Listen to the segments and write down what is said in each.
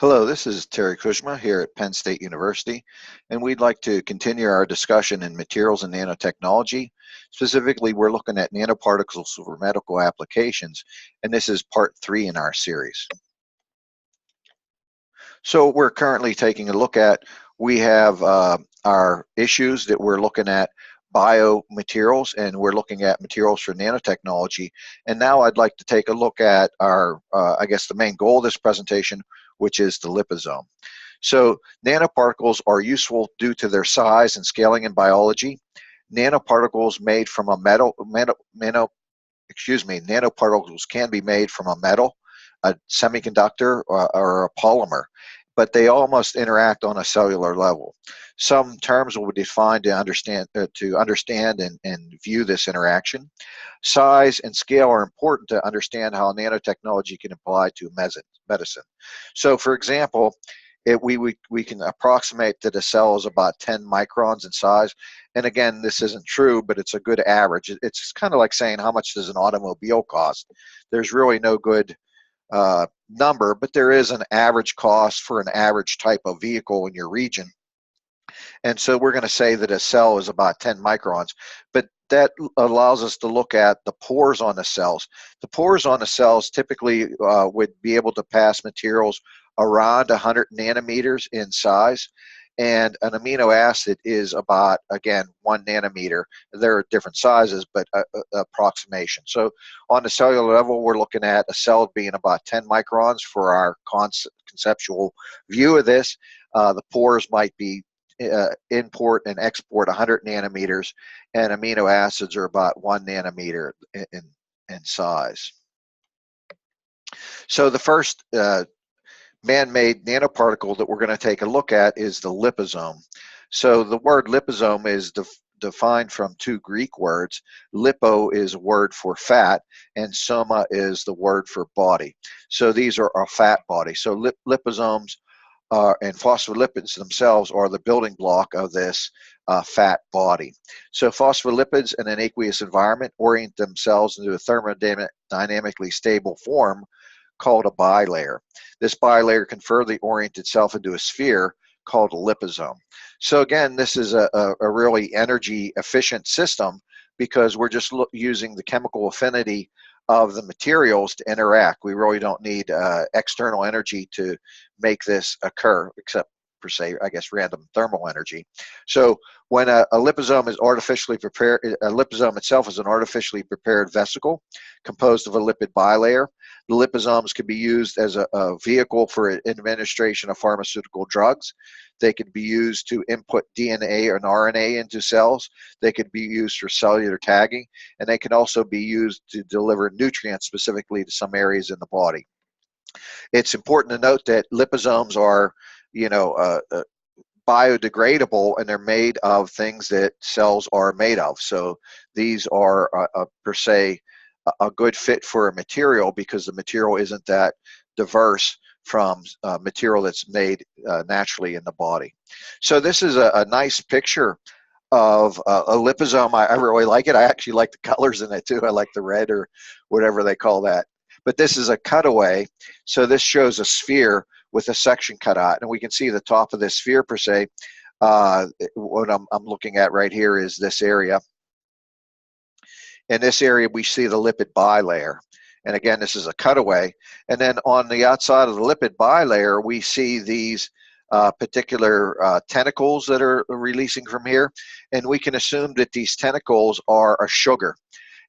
Hello, this is Terry Kuzma here at Penn State University, and we'd like to continue our discussion in materials and nanotechnology. Specifically, we're looking at nanoparticles for medical applications, and this is part 3 in our series. So we're currently taking a look at, we have our issues that we're looking at biomaterials, and we're looking at materials for nanotechnology. And now I'd like to take a look at our, I guess the main goal of this presentation, which is the liposome. So nanoparticles are useful due to their size and scaling in biology. Nanoparticles made from a nanoparticles can be made from a metal, a semiconductor, or a polymer, but they almost interact on a cellular level. Some terms will be defined to understand and view this interaction. Size and scale are important to understand how nanotechnology can apply to medicine. So, for example, we can approximate that a cell is about 10 microns in size. And again, this isn't true, but it's a good average. It's kind of like saying how much does an automobile cost? There's really no good number, but there is an average cost for an average type of vehicle in your region. And so we're going to say that a cell is about 10 microns, but that allows us to look at the pores on the cells. The pores on the cells typically would be able to pass materials around 100 nanometers in size, and an amino acid is about, again, 1 nanometer. There are different sizes, but approximation. So on the cellular level, we're looking at a cell being about 10 microns for our conceptual view of this. The pores might be import and export 100 nanometers, and amino acids are about 1 nanometer in size. So the first man-made nanoparticle that we're going to take a look at is the liposome. So the word liposome is defined from 2 Greek words. Lipo is a word for fat, and soma is the word for body. So these are a fat body. So liposomes and phospholipids themselves are the building block of this fat body. So phospholipids in an aqueous environment orient themselves into a thermodynamically stable form called a bilayer. This bilayer can further orient itself into a sphere called a liposome. So again, this is a really energy efficient system because we're just using the chemical affinity of the materials to interact. We really don't need external energy to make this occur, except per se, I guess, random thermal energy. So when a liposome is artificially prepared, a liposome itself is an artificially prepared vesicle composed of a lipid bilayer. The liposomes can be used as a vehicle for administration of pharmaceutical drugs. They could be used to input DNA and RNA into cells. They could be used for cellular tagging, and they can also be used to deliver nutrients specifically to some areas in the body. It's important to note that liposomes are, biodegradable, and they're made of things that cells are made of. So these are per se a good fit for a material because the material isn't that diverse from material that's made naturally in the body. So this is a nice picture of a liposome. I really like it. I actually like the colors in it too. I like the red or whatever they call that. But this is a cutaway. So this shows a sphere with a section cut out, and we can see the top of this sphere per se. What I'm looking at right here is this area. In this area, we see the lipid bilayer. And again, this is a cutaway. And then on the outside of the lipid bilayer, we see these particular tentacles that are releasing from here. And we can assume that these tentacles are a sugar.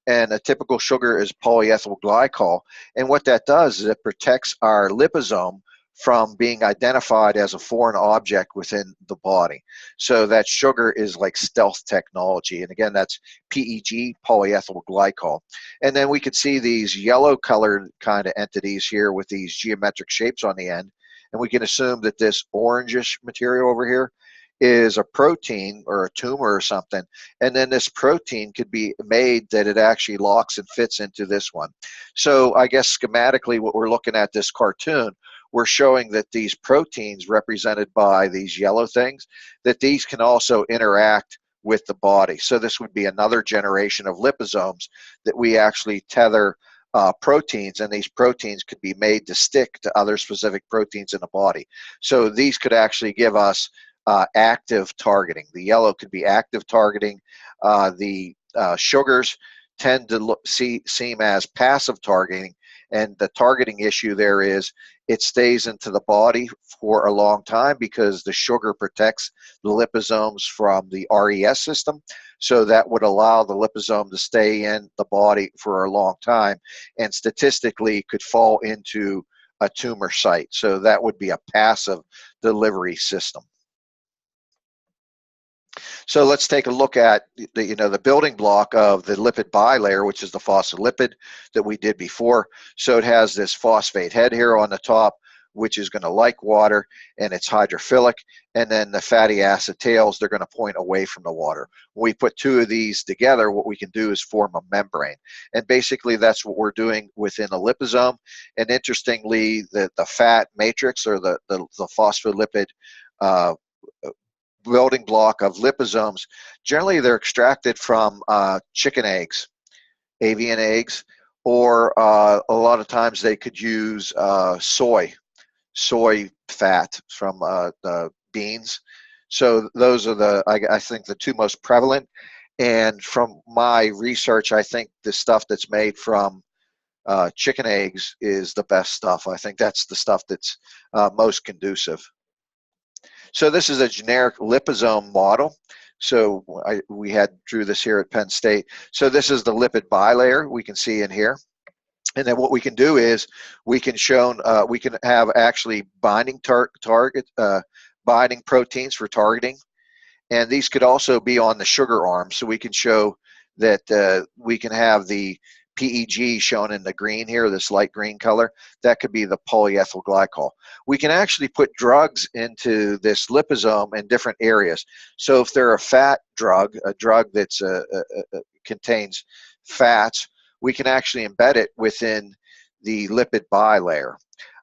And a typical sugar is polyethyl glycol. And what that does is it protects our liposome from being identified as a foreign object within the body. So that sugar is like stealth technology. And again, that's PEG, polyethyl glycol. And then we could see these yellow colored kind of entities here with these geometric shapes on the end. And we can assume that this orangish material over here is a protein or a tumor or something, and then this protein could be made that it actually locks and fits into this one. So I guess schematically what we're looking at this cartoon, we're showing that these proteins represented by these yellow things, that these can also interact with the body. So this would be another generation of liposomes that we actually tether proteins, and these proteins could be made to stick to other specific proteins in the body. So these could actually give us active targeting. The yellow could be active targeting. The sugars tend to seem as passive targeting, and the targeting issue there is it stays into the body for a long time because the sugar protects the liposomes from the RES system. So that would allow the liposome to stay in the body for a long time, and statistically could fall into a tumor site. So that would be a passive delivery system. So let's take a look at the building block of the lipid bilayer, which is the phospholipid that we did before. So it has this phosphate head here on the top, which is going to like water, and it's hydrophilic. And then the fatty acid tails, they're going to point away from the water. When we put two of these together, what we can do is form a membrane. And basically that's what we're doing within a liposome. And interestingly, the fat matrix, or the phospholipid building block of liposomes, generally they're extracted from chicken eggs, avian eggs, or a lot of times they could use soy fat from the beans. So those are I think the two most prevalent. And from my research, I think the stuff that's made from chicken eggs is the best stuff. I think that's the stuff that's most conducive. So this is a generic liposome model. So we drew this here at Penn State. So this is the lipid bilayer we can see in here. And then what we can do is we can have actually binding binding proteins for targeting. And these could also be on the sugar arm. So we can show that we can have the PEG shown in the green here, this light green color. That could be the polyethyl glycol. We can actually put drugs into this liposome in different areas. So if they're a fat drug, a drug that's contains fats, we can actually embed it within the lipid bilayer.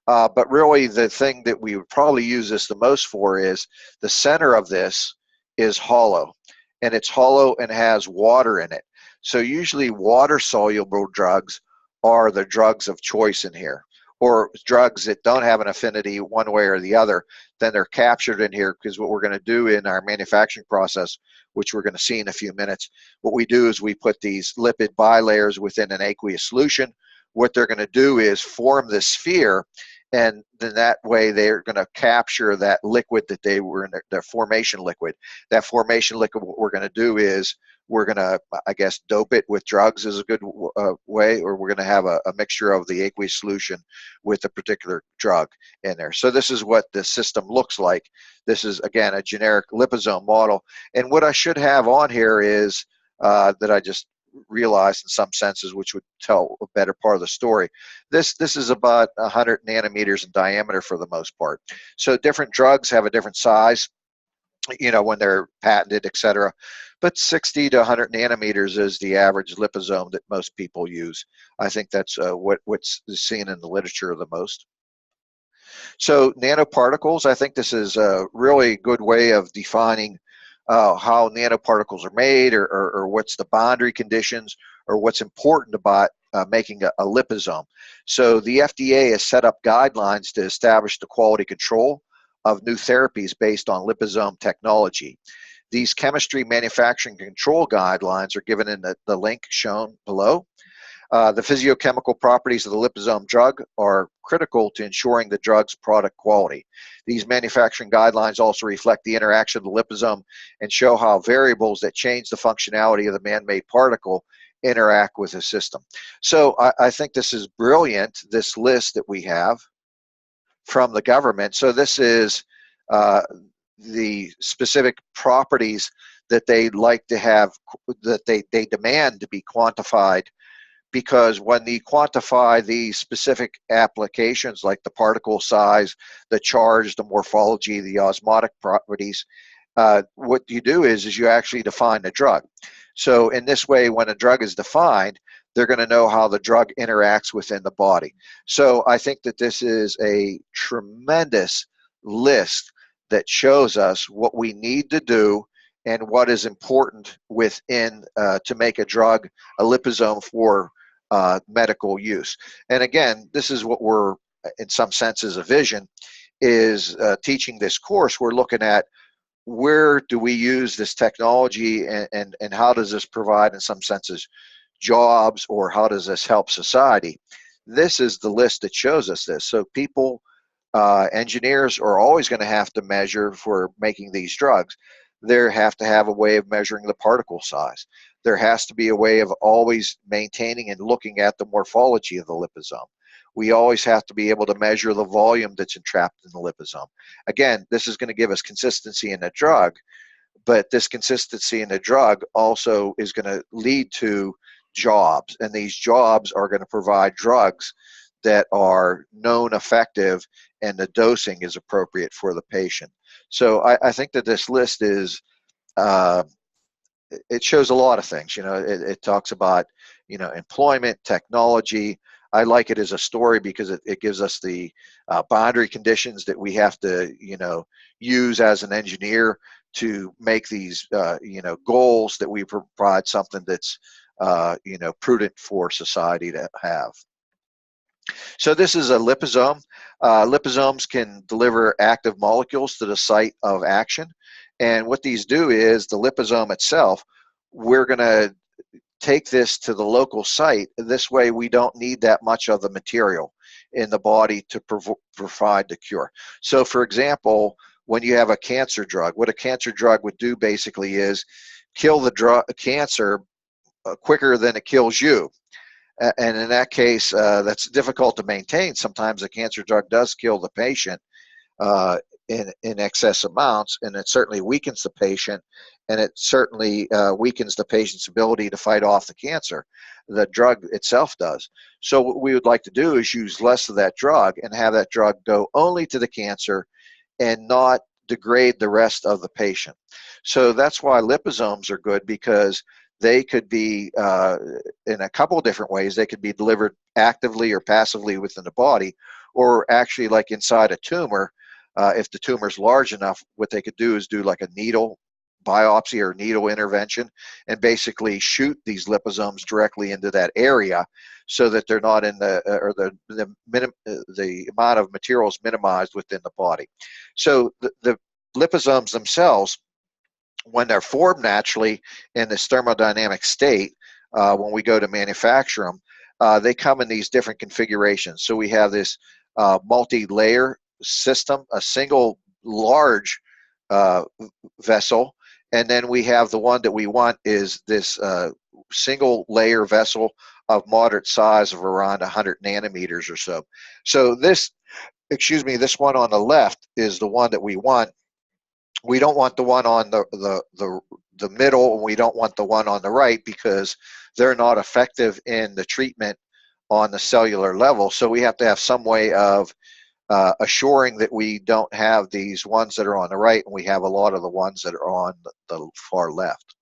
But really the thing that we would probably use this the most for is the center of this is hollow, and it's hollow and has water in it. So usually water-soluble drugs are the drugs of choice in here, or drugs that don't have an affinity one way or the other. Then they're captured in here, because what we're going to do in our manufacturing process, which we're going to see in a few minutes, what we do is we put these lipid bilayers within an aqueous solution. What they're going to do is form this sphere, and then that way they're going to capture that liquid that they were in, their formation liquid. That formation liquid, what we're going to do is we're going to, I guess, dope it with drugs is a good way, or we're going to have a mixture of the aqueous solution with a particular drug in there. So this is what the system looks like. This is, again, a generic liposome model. And what I should have on here is that I just realized in some senses, which would tell a better part of the story. This is about 100 nanometers in diameter for the most part. So different drugs have a different size, when they're patented, etc. But 60 to 100 nanometers is the average liposome that most people use. I think that's what's seen in the literature the most. So nanoparticles, I think this is a really good way of defining how nanoparticles are made, or what's the boundary conditions, or what's important about making a liposome. So the FDA has set up guidelines to establish the quality control of new therapies based on liposome technology. These chemistry manufacturing control guidelines are given in the link shown below. The physiochemical properties of the liposome drug are critical to ensuring the drug's product quality. These manufacturing guidelines also reflect the interaction of the liposome and show how variables that change the functionality of the man-made particle interact with the system. So I think this is brilliant, this list that we have from the government. So this is the specific properties that they like to have, that they demand to be quantified, because when they quantify the specific applications like the particle size, the charge, the morphology, the osmotic properties, what you do is you actually define the drug. So in this way, when a drug is defined, they're going to know how the drug interacts within the body. So I think that this is a tremendous list that shows us what we need to do and what is important within to make a drug a liposome for medical use. And again, this is what we're, in some senses, a vision, is teaching this course. We're looking at where do we use this technology, and how does this provide, in some senses, jobs, or how does this help society? This is the list that shows us this. So people, engineers are always going to have to measure for making these drugs. They have to have a way of measuring the particle size. There has to be a way of always maintaining and looking at the morphology of the liposome. We always have to be able to measure the volume that's entrapped in the liposome. Again, this is going to give us consistency in the drug, but this consistency in the drug also is going to lead to jobs, and these jobs are going to provide drugs that are known effective, and the dosing is appropriate for the patient. So I think that this list is, uh, it shows a lot of things. It talks about, employment, technology. I like it as a story because it gives us the boundary conditions that we have to, use as an engineer to make these, goals, that we provide something that's, prudent for society to have. So this is a liposome. Liposomes can deliver active molecules to the site of action. And what these do is, the liposome itself, we're going to take this to the local site. This way we don't need that much of the material in the body to provide the cure. So for example, when you have a cancer drug, what a cancer drug would do basically is kill the cancer quicker than it kills you. And in that case, that's difficult to maintain. Sometimes a cancer drug does kill the patient in excess amounts, and it certainly weakens the patient, and it certainly weakens the patient's ability to fight off the cancer. The drug itself does. So what we would like to do is use less of that drug and have that drug go only to the cancer and not degrade the rest of the patient. So that's why liposomes are good, because they could be, in a couple of different ways. They could be delivered actively or passively within the body, or actually like inside a tumor. If the tumor is large enough, what they could do is do like a needle biopsy or needle intervention, and basically shoot these liposomes directly into that area, so that they're not in the amount of material is minimized within the body. So the liposomes themselves, when they're formed naturally in this thermodynamic state, when we go to manufacture them, they come in these different configurations. So we have this multi-layer system, a single large vessel, and then we have the one that we want is this single layer vessel of moderate size of around 100 nanometers or so. So this one on the left is the one that we want. We don't want the one on the middle, and we don't want the one on the right, because they're not effective in the treatment on the cellular level. So we have to have some way of assuring that we don't have these ones that are on the right, and we have a lot of the ones that are on the far left.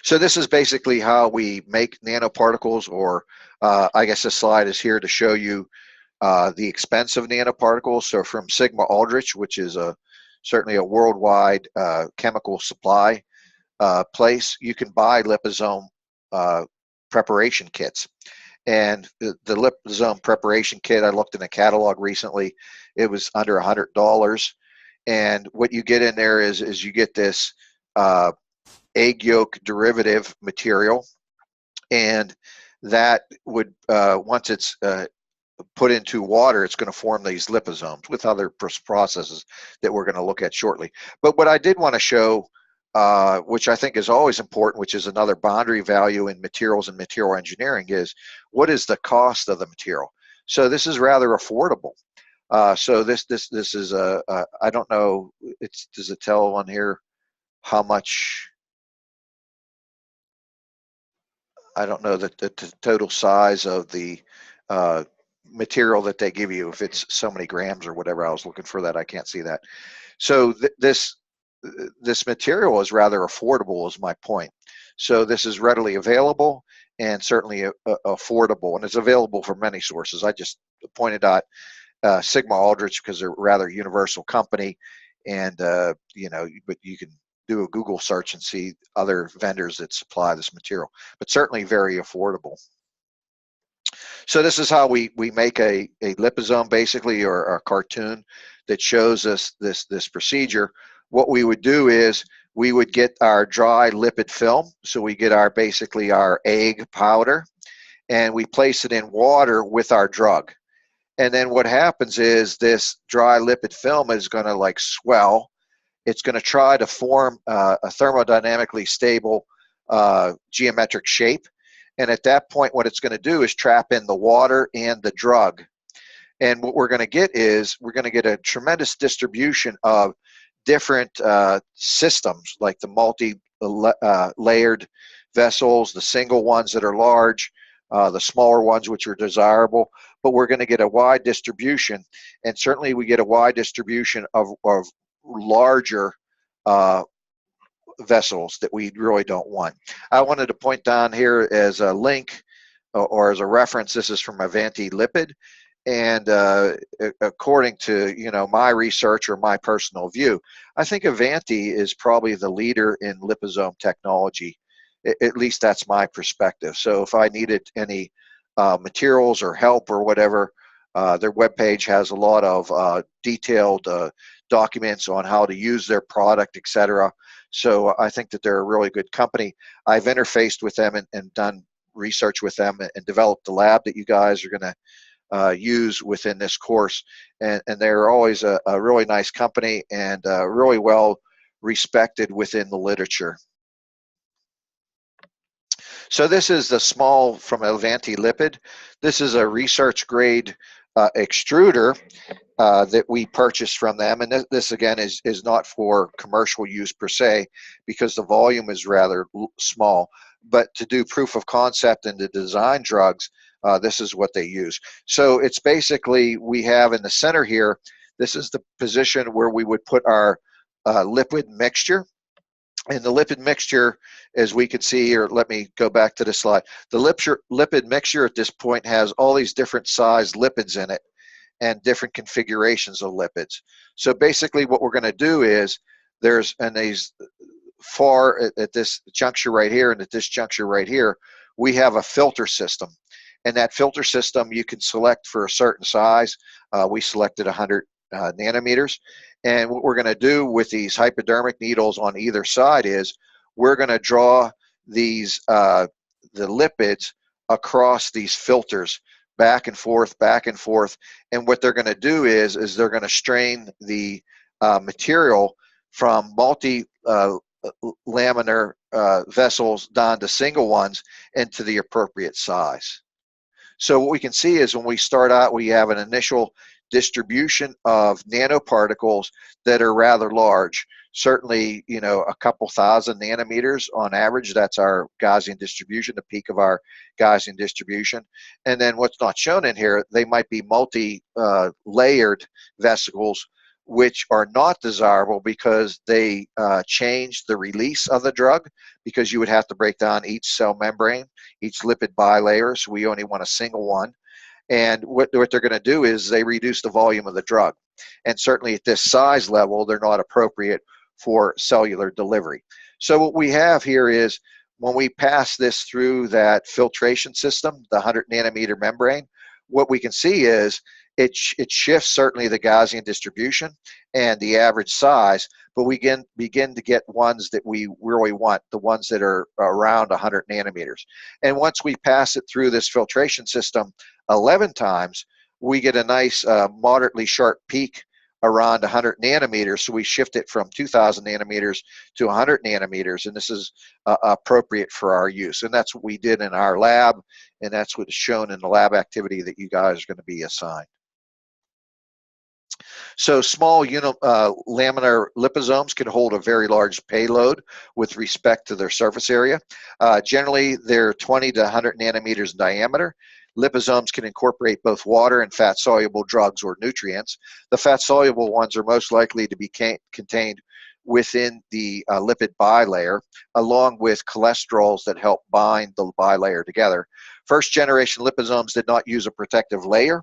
So this is basically how we make nanoparticles, or I guess this slide is here to show you the expense of nanoparticles. So from Sigma Aldrich, which is certainly a worldwide chemical supply place, you can buy liposome preparation kits. And the liposome preparation kit, I looked in a catalog recently, it was under $100. And what you get in there is you get this egg yolk derivative material, and that would, once it's put into water, it's going to form these liposomes with other processes that we're going to look at shortly. But what I did want to show, which I think is always important, which is another boundary value in materials and material engineering, is what is the cost of the material. So this is rather affordable. So this is I don't know, does it tell on here how much? I don't know the total size of the material that they give you, if it's so many grams or whatever. I was looking for that. I can't see that. So this material is rather affordable, is my point. So this is readily available and certainly affordable, and it's available from many sources. I just pointed out Sigma Aldrich because they're a rather universal company, and but you can do a Google search and see other vendors that supply this material, but certainly very affordable. So this is how we make a liposome, basically, or a cartoon that shows us this procedure. What we would do is we would get our dry lipid film. So we get our basically our egg powder, and we place it in water with our drug. And then what happens is this dry lipid film is going to like swell. It's going to try to form a thermodynamically stable geometric shape. And at that point, what it's going to do is trap in the water and the drug. And what we're going to get is we're going to get a tremendous distribution of different systems, like the multi-layered vessels, the single ones that are large, the smaller ones which are desirable. But we're going to get a wide distribution, and certainly we get a wide distribution of larger uh, vessels that we really don't want. I wanted to point down here as a link or as a reference. This is from Avanti Lipid, and according to my research or my personal view, I think Avanti is probably the leader in liposome technology. At least that's my perspective. So if I needed any materials or help or whatever, their webpage has a lot of detailed documents on how to use their product, etc. So I think that they're a really good company. I've interfaced with them and done research with them and developed the lab that you guys are going to use within this course. And they're always a really nice company and really well respected within the literature. So this is the small from Avanti Lipid. This is a research grade extruder that we purchased from them, and this again is not for commercial use per se, because the volume is rather small, but to do proof of concept and to design drugs, this is what they use. So it's basically, we have in the center here, this is the position where we would put our lipid mixture. And the lipid mixture, as we can see, or let me go back to the slide, the lipid mixture at this point has all these different size lipids in it and different configurations of lipids. So basically what we're going to do is there's these far at this juncture right here and at this juncture right here, we have a filter system. And that filter system you can select for a certain size. We selected 100 nanometers. And what we're going to do with these hypodermic needles on either side is we're going to draw these the lipids across these filters back and forth, back and forth. And what they're going to do is they're going to strain the material from multi-laminar vessels down to single ones into the appropriate size. So what we can see is when we start out, we have an initial distribution of nanoparticles that are rather large. Certainly, a couple thousand nanometers on average. That's our Gaussian distribution, the peak of our Gaussian distribution. And then what's not shown in here, they might be multi-layered vesicles, which are not desirable because they change the release of the drug, because you would have to break down each cell membrane, each lipid bilayer, so we only want a single one. And what they're going to do is they reduce the volume of the drug. And certainly at this size level, they're not appropriate for cellular delivery. So what we have here is when we pass this through that filtration system, the 100 nanometer membrane, what we can see is it shifts certainly the Gaussian distribution and the average size, but we begin to get ones that we really want, the ones that are around 100 nanometers. And once we pass it through this filtration system 11 times, we get a nice moderately sharp peak around 100 nanometers. So we shift it from 2000 nanometers to 100 nanometers, and this is appropriate for our use. And that's what we did in our lab, and that's what is shown in the lab activity that you guys are going to be assigned. So small laminar liposomes can hold a very large payload with respect to their surface area. Generally, they're 20 to 100 nanometers in diameter. Liposomes can incorporate both water and fat-soluble drugs or nutrients. The fat-soluble ones are most likely to be contained within the lipid bilayer, along with cholesterols that help bind the bilayer together. First-generation liposomes did not use a protective layer.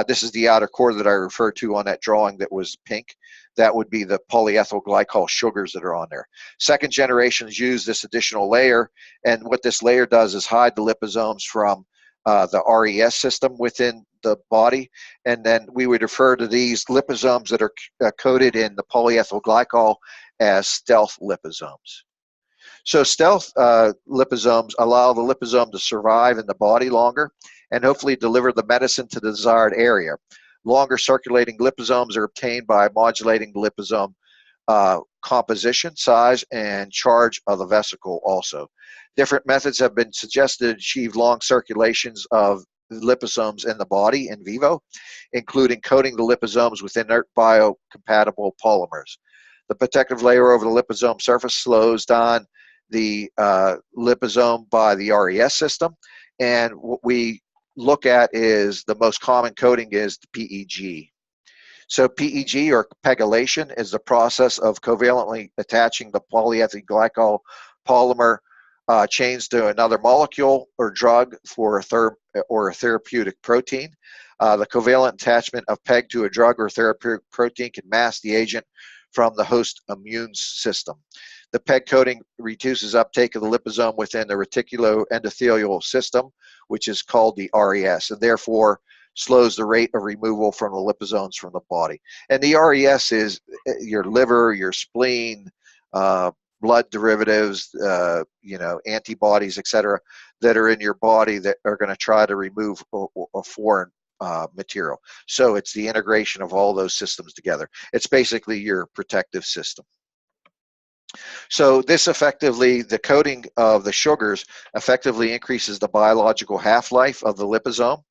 This is the outer core that I referred to on that drawing that was pink. That would be the polyethyl glycol sugars that are on there. Second generations use this additional layer, and what this layer does is hide the liposomes from the RES system within the body, and then we would refer to these liposomes that are coated in the polyethyl glycol as stealth liposomes. So stealth liposomes allow the liposome to survive in the body longer and hopefully deliver the medicine to the desired area. Longer circulating liposomes are obtained by modulating the liposome composition, size, and charge of the vesicle also. Different methods have been suggested to achieve long circulations of liposomes in the body in vivo, including coating the liposomes with inert biocompatible polymers. The protective layer over the liposome surface slows down the liposome by the RES system, and what we look at is the most common coating is the PEG. So PEG, or pegylation, is the process of covalently attaching the polyethylene glycol polymer chains to another molecule or drug for a therapeutic protein. The covalent attachment of PEG to a drug or therapeutic protein can mask the agent from the host immune system. The PEG coating reduces uptake of the liposome within the reticuloendothelial system, which is called the RES, and therefore slows the rate of removal from the liposomes from the body. And the RES is your liver, your spleen, blood derivatives, antibodies, etc., that are in your body that are going to try to remove a foreign material. So it's the integration of all those systems together. It's basically your protective system. So this effectively, the coating of the sugars effectively increases the biological half-life of the liposome.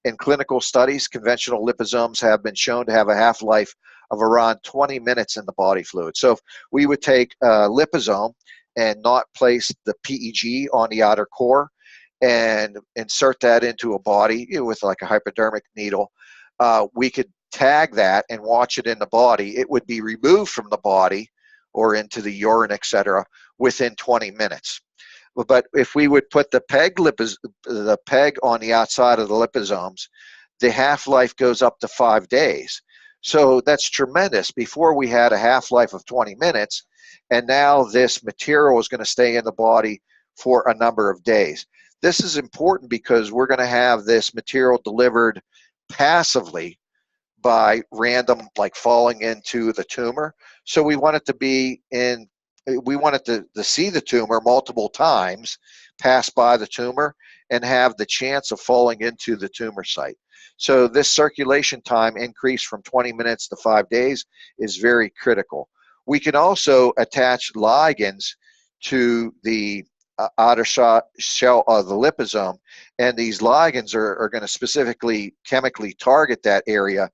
In clinical studies, conventional liposomes have been shown to have a half-life of around 20 minutes in the body fluid. So if we would take a liposome and not place the PEG on the outer core and insert that into a body with like a hypodermic needle, we could tag that and watch it in the body. It would be removed from the body or into the urine, etc., within 20 minutes. But if we would put the PEG on the outside of the liposomes, the half-life goes up to 5 days. So that's tremendous. Before we had a half-life of 20 minutes, and now this material is going to stay in the body for a number of days. This is important because we're going to have this material delivered passively by random, like falling into the tumor. So we want it to be in, we want it to see the tumor multiple times, pass by the tumor, and have the chance of falling into the tumor site. So this circulation time increase from 20 minutes to 5 days is very critical. We can also attach ligands to the outer shell of the liposome, and these ligands are going to specifically chemically target that area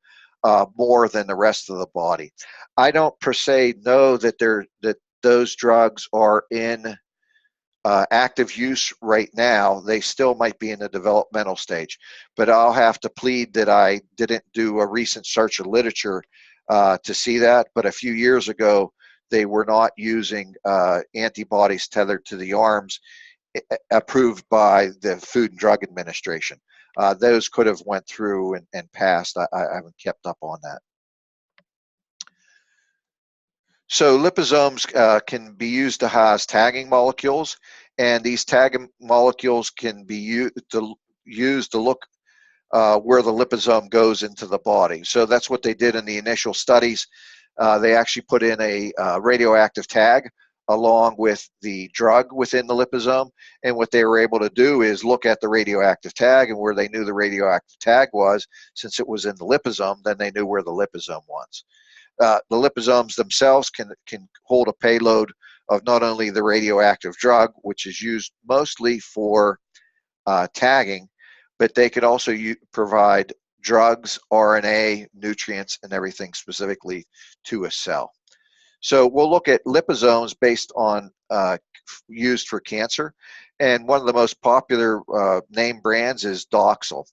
more than the rest of the body. I don't per se know that those drugs are in active use right now. They still might be in the developmental stage, but I'll have to plead that I didn't do a recent search of literature to see that. But a few years ago, they were not using antibodies tethered to the arms approved by the Food and Drug Administration. Those could have went through and passed. I haven't kept up on that. So liposomes can be used to house tagging molecules, and these tagging molecules can be used to look where the liposome goes into the body. So that's what they did in the initial studies. They actually put in a radioactive tag along with the drug within the liposome, and what they were able to do is look at the radioactive tag, and where they knew the radioactive tag was, since it was in the liposome, then they knew where the liposome was. The liposomes themselves can hold a payload of not only the radioactive drug, which is used mostly for tagging, but they could also provide drugs, RNA, nutrients, and everything specifically to a cell. So we'll look at liposomes based on used for cancer, and one of the most popular name brands is Doxil.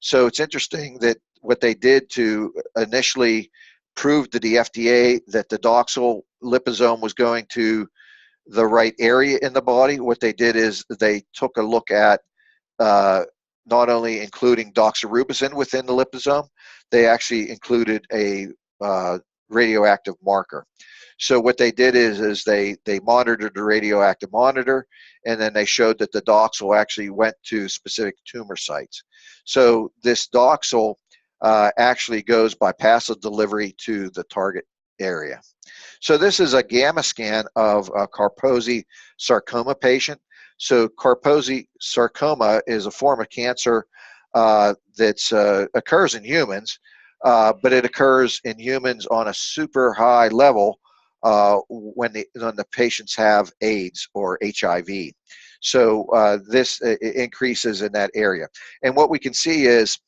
So it's interesting that what they did to initially prove to the FDA that the Doxil liposome was going to the right area in the body, what they did is they took a look at not only including doxorubicin within the liposome, they actually included a radioactive marker. So what they did is they monitored the radioactive monitor, and then they showed that the doxel actually went to specific tumor sites. So this doxel actually goes by passive delivery to the target area. So this is a gamma scan of a Kaposi sarcoma patient. So Kaposi sarcoma is a form of cancer that occurs in humans, but it occurs in humans on a super high level when the patients have AIDS or HIV. So this increases in that area. And what we can see is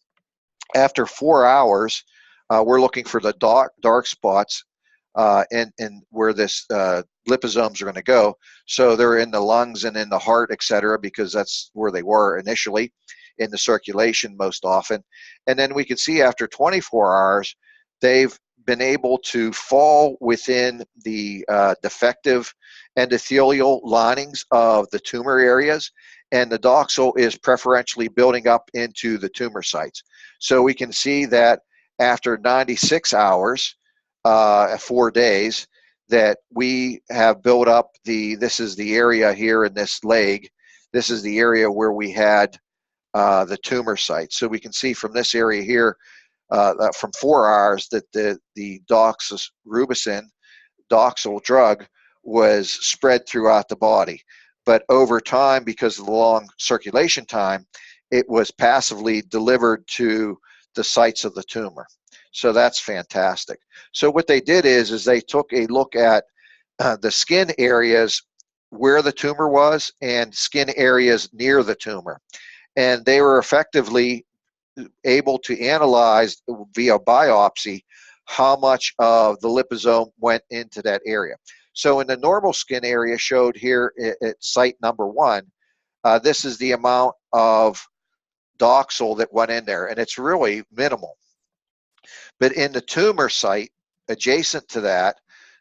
after 4 hours, we're looking for the dark spots and where this liposomes are going to go. So they're in the lungs and in the heart, etc., because that's where they were initially, in the circulation most often. And then we can see after 24 hours, they've been able to fall within the defective endothelial linings of the tumor areas, and the doxel is preferentially building up into the tumor sites. So we can see that after 96 hours, 4 days, that we have built up this is the area here in this leg. This is the area where we had the tumor site. So we can see from this area here, from 4 hours, that the doxorubicin doxil drug was spread throughout the body. But over time, because of the long circulation time, it was passively delivered to the sites of the tumor. So that's fantastic. So what they did is they took a look at the skin areas where the tumor was and skin areas near the tumor. And they were effectively able to analyze via biopsy how much of the liposome went into that area. So in the normal skin area showed here at site number 1, this is the amount of doxil that went in there, and it's really minimal. But in the tumor site adjacent to that,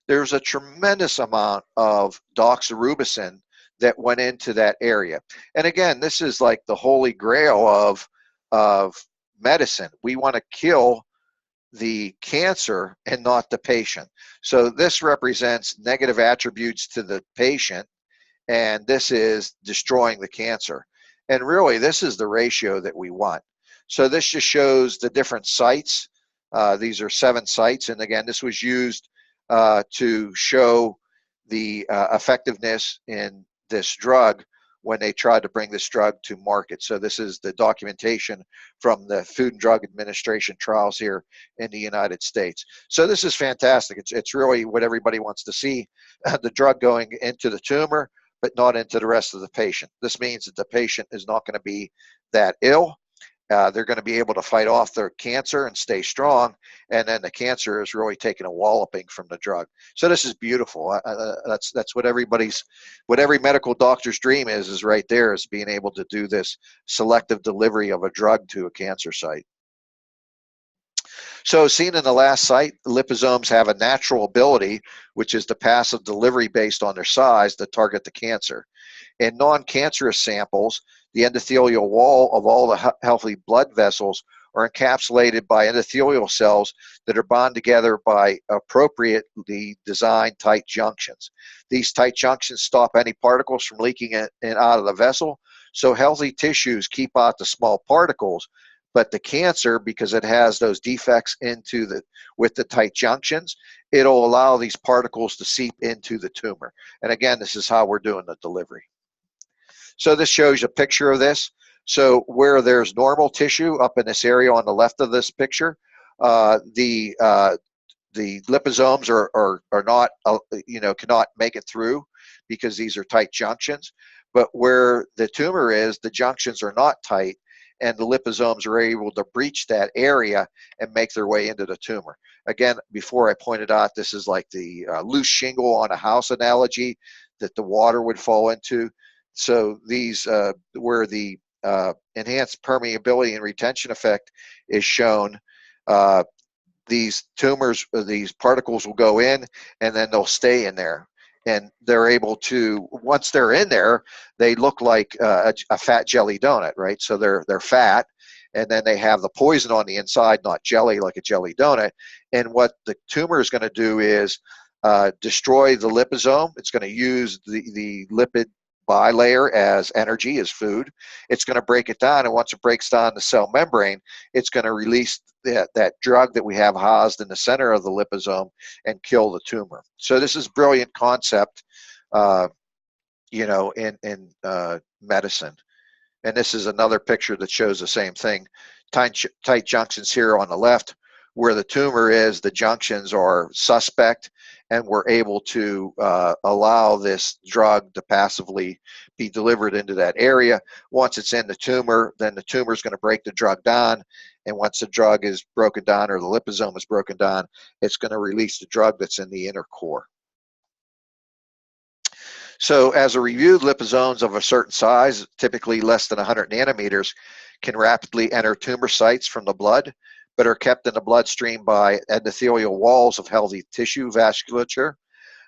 there's a tremendous amount of doxorubicin that went into that area. And again, this is like the holy grail of medicine. We want to kill the cancer and not the patient. So this represents negative attributes to the patient, and this is destroying the cancer. And really, this is the ratio that we want. So this just shows the different sites. These are 7 sites, and again, this was used to show the effectiveness in this drug when they tried to bring this drug to market. So this is the documentation from the Food and Drug Administration trials here in the United States. So this is fantastic. It's really what everybody wants to see, the drug going into the tumor, but not into the rest of the patient. This means that the patient is not going to be that ill. They're going to be able to fight off their cancer and stay strong, and then the cancer is really taking a walloping from the drug. So this is beautiful. That's what every medical doctor's dream is right there, is being able to do this selective delivery of a drug to a cancer site. So seen in the last site, liposomes have a natural ability, which is the passive delivery based on their size, to target the cancer. In non-cancerous samples, the endothelial wall of all the healthy blood vessels are encapsulated by endothelial cells that are bound together by appropriately designed tight junctions. These tight junctions stop any particles from leaking in and out of the vessel, so healthy tissues keep out the small particles, but the cancer, because it has those defects with the tight junctions, it'll allow these particles to seep into the tumor. And again, this is how we're doing the delivery. So this shows you a picture of this. So where there's normal tissue up in this area on the left of this picture, the liposomes are not, cannot make it through because these are tight junctions. But where the tumor is, the junctions are not tight, and the liposomes are able to breach that area and make their way into the tumor. Again, before I pointed out, this is like the loose shingle on a house analogy that the water would fall into. So these, where the enhanced permeability and retention effect is shown, these tumors, these particles will go in and then they'll stay in there. And they're able to, once they're in there, they look like a fat jelly donut, right? So they're fat, and then they have the poison on the inside, not jelly like a jelly donut. And what the tumor is going to do is destroy the liposome. It's going to use the lipid bilayer as energy, as food. It's going to break it down, and once it breaks down the cell membrane, it's going to release that drug that we have housed in the center of the liposome and kill the tumor. So this is a brilliant concept, in medicine. And this is another picture that shows the same thing. Tight junctions here on the left. Where the tumor is, the junctions are suspect, and we're able to allow this drug to passively be delivered into that area. Once it's in the tumor, then the tumor is going to break the drug down, and once the drug is broken down, or the liposome is broken down, it's going to release the drug that's in the inner core. So as a review, liposomes of a certain size, typically less than 100 nanometers, can rapidly enter tumor sites from the blood, but are kept in the bloodstream by endothelial walls of healthy tissue vasculature.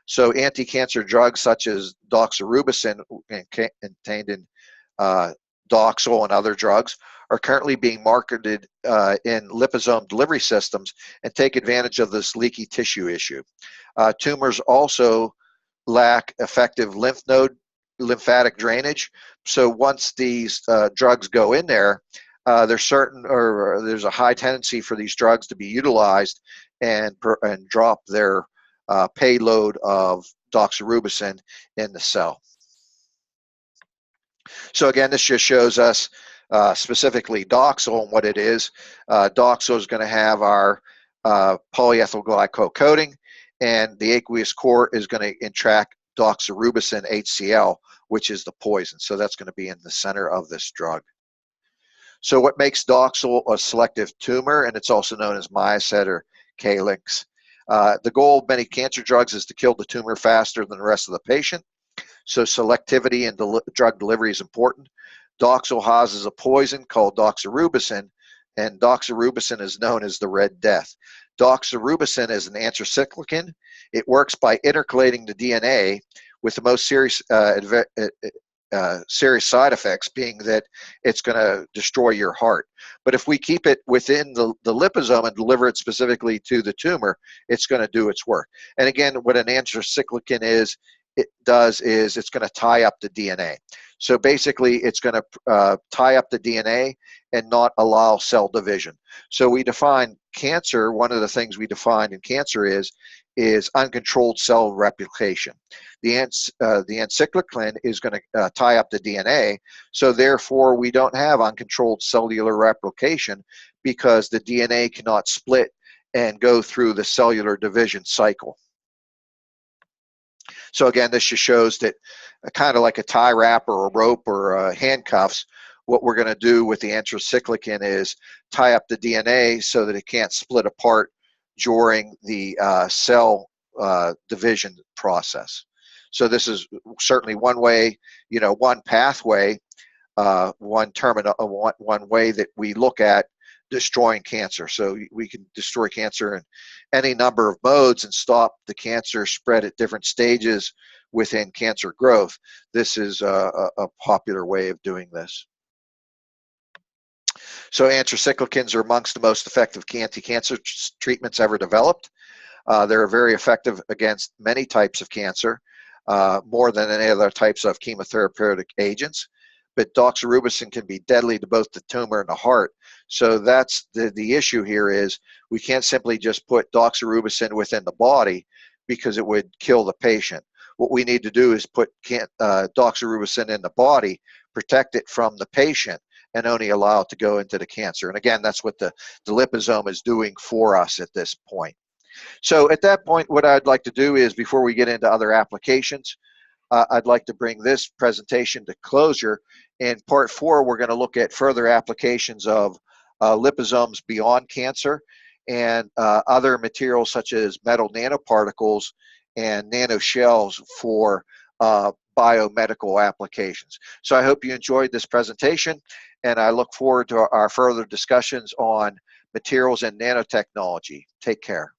So anti-cancer drugs such as doxorubicin, contained in Doxil and other drugs, are currently being marketed in liposome delivery systems and take advantage of this leaky tissue issue. Tumors also lack effective lymphatic drainage. So once these drugs go in there, there's a high tendency for these drugs to be utilized and drop their payload of doxorubicin in the cell. So again, this just shows us specifically Doxil and what it is. Doxil is going to have our polyethyl glycol coating, and the aqueous core is going to entract doxorubicin HCl, which is the poison. So that's going to be in the center of this drug. So what makes Doxil a selective tumor, and it's also known as myoset or calyx. The goal of many cancer drugs is to kill the tumor faster than the rest of the patient. So selectivity in drug delivery is important. Doxil houses a poison called doxorubicin, and doxorubicin is known as the Red Death. Doxorubicin is an anthracycline. It works by intercalating the DNA, with the most serious side effects being that it's going to destroy your heart. But if we keep it within the liposome and deliver it specifically to the tumor, it's going to do its work. And again, what an anthracycline is, it's going to tie up the DNA. So basically, it's going to tie up the DNA and not allow cell division. So we define cancer, one of the things we define in cancer is uncontrolled cell replication. The anthracycline is going to tie up the DNA, so therefore we don't have uncontrolled cellular replication because the DNA cannot split and go through the cellular division cycle. So again, this just shows that kind of like a tie wrap or a rope or handcuffs, what we're going to do with the anthracycline is tie up the DNA so that it can't split apart during the cell division process. So this is certainly one way, one pathway, one way that we look at destroying cancer. So we can destroy cancer in any number of modes and stop the cancer spread at different stages within cancer growth. This is a popular way of doing this. So anthracyclines are amongst the most effective anti-cancer treatments ever developed. They're very effective against many types of cancer, more than any other types of chemotherapeutic agents. But doxorubicin can be deadly to both the tumor and the heart. So that's the issue here is we can't simply just put doxorubicin within the body because it would kill the patient. What we need to do is put doxorubicin in the body, protect it from the patient, and only allow it to go into the cancer. And again, that's what the liposome is doing for us at this point. So at that point, what I'd like to do is, before we get into other applications, I'd like to bring this presentation to closure. In part 4, we're going to look at further applications of liposomes beyond cancer and other materials such as metal nanoparticles and nanoshells for biomedical applications. So I hope you enjoyed this presentation, and I look forward to our further discussions on materials and nanotechnology. Take care.